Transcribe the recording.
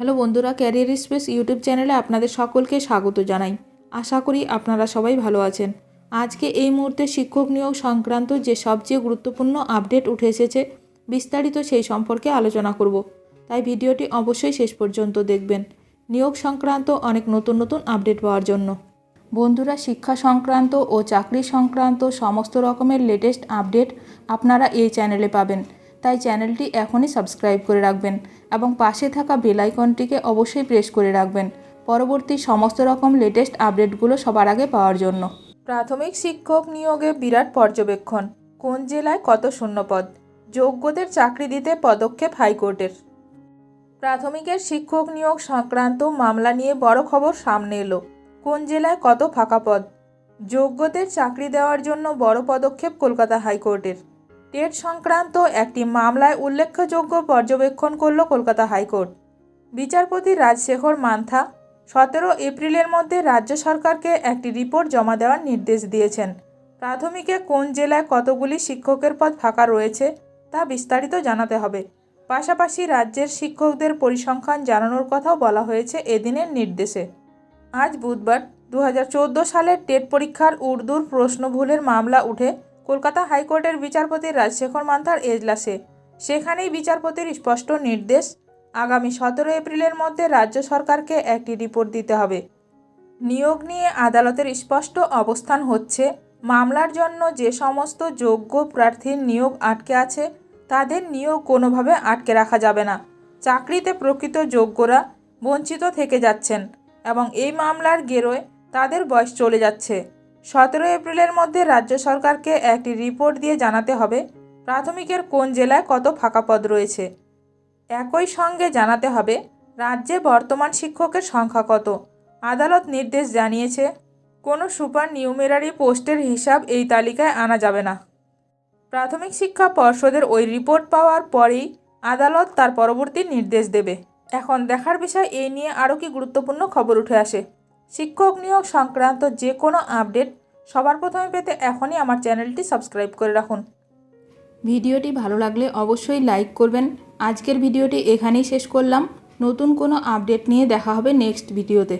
Hello বন্ধুরা, career space YouTube চ্যানেলে আপনাদের সকলকে স্বাগত জানাই। আশা করি আপনারা সবাই ভালো আছেন। আজকে এই মুহূর্তে শিক্ষক নিয়োগ সংক্রান্ত যে সবচেয়ে গুরুত্বপূর্ণ আপডেট উঠে এসেছে, বিস্তারিত সেই সম্পর্কে আলোচনা করব। তাই ভিডিওটি অবশ্যই শেষ পর্যন্ত দেখবেন নিয়োগ সংক্রান্ত অনেক নতুন নতুন আপডেট পাওয়ার জন্য। বন্ধুরা, শিক্ষা সংক্রান্ত ও চাকরি সংক্রান্ত সমস্ত রকমের লেটেস্ট আপডেট আপনারা এই চ্যানেলে পাবেন। তাই চ্যানেলটি এখনই সাবস্ক্রাইব করে রাখবেন এবং পাশে থাকা বেল আইকনটিকে অবশ্যই প্রেস করে রাখবেন পরবর্তী সমস্ত রকম লেটেস্ট আপডেটগুলো সবার আগে পাওয়ার জন্য। প্রাথমিক শিক্ষক নিয়োগে বিরাট পর্যবেক্ষণ, কোন জেলায় কত শূন্যপদ, যোগ্যদের চাকরি দিতে পদক্ষেপ হাইকোর্টের। প্রাথমিকের শিক্ষক নিয়োগ সংক্রান্ত মামলা নিয়ে বড় খবর সামনে এলো। কোন জেলায় কত ফাঁকা পদ, যোগ্যদের চাকরি দেওয়ার জন্য বড় পদক্ষেপ কলকাতা হাইকোর্টের। টেট সংক্রান্ত একটি মামলায় উল্লেখযোগ্য পর্যবেক্ষণ করল কলকাতা হাইকোর্ট। বিচারপতি রাজশেখর মান্থা 17 এপ্রিলের মধ্যে রাজ্য সরকারকে একটি রিপোর্ট জমা দেওয়ার নির্দেশ দিয়েছেন। প্রাথমিকে কোন জেলায় কতগুলি শিক্ষকের পদ ফাঁকা রয়েছে তা বিস্তারিত জানাতে হবে। পাশাপাশি রাজ্যের শিক্ষকদের পরিসংখ্যান জানানোর কথাও বলা হয়েছে এদিনের নির্দেশে। আজ বুধবার 2014 সালের টেট পরীক্ষার উর্দুর প্রশ্ন ভুলের মামলা উঠে কলকাতা হাইকোর্টের বিচারপতি রাজশেখর মান্থার এজলাসে। সেখানেই বিচারপতির স্পষ্ট নির্দেশ, আগামী 17 এপ্রিলের মধ্যে রাজ্য সরকারকে একটি রিপোর্ট দিতে হবে। নিয়োগ নিয়ে আদালতের স্পষ্ট অবস্থান হচ্ছে, মামলার জন্য যে সমস্ত যোগ্য প্রার্থীর নিয়োগ আটকে আছে তাদের নিয়োগ কোনোভাবে আটকে রাখা যাবে না। চাকরিতে প্রকৃত যোগ্যরা বঞ্চিত থেকে যাচ্ছেন এবং এই মামলার গেরোয় তাদের বয়স চলে যাচ্ছে। 17 এপ্রিলের মধ্যে রাজ্য সরকারকে একটি রিপোর্ট দিয়ে জানাতে হবে প্রাথমিকের কোন জেলায় কত ফাঁকা পদ রয়েছে। একই সঙ্গে জানাতে হবে রাজ্যে বর্তমান শিক্ষকের সংখ্যা কত। আদালত নির্দেশ জানিয়েছে, কোনো সুপার নিউমেরারি পোস্টের হিসাব এই তালিকায় আনা যাবে না। প্রাথমিক শিক্ষা পর্ষদের ওই রিপোর্ট পাওয়ার পরেই আদালত তার পরবর্তী নির্দেশ দেবে। এখন দেখার বিষয় এই নিয়ে আরও কি গুরুত্বপূর্ণ খবর উঠে আসে। শিক্ষক নিয়োগ সংক্রান্ত যে কোনো আপডেট সবার প্রথমে পেতে এখনই আমার চ্যানেলটি সাবস্ক্রাইব করে রাখুন। ভিডিওটি ভালো লাগলে অবশ্যই লাইক করবেন। আজকের ভিডিওটি এখানেই শেষ করলাম। নতুন কোনো আপডেট নিয়ে দেখা হবে নেক্সট ভিডিওতে।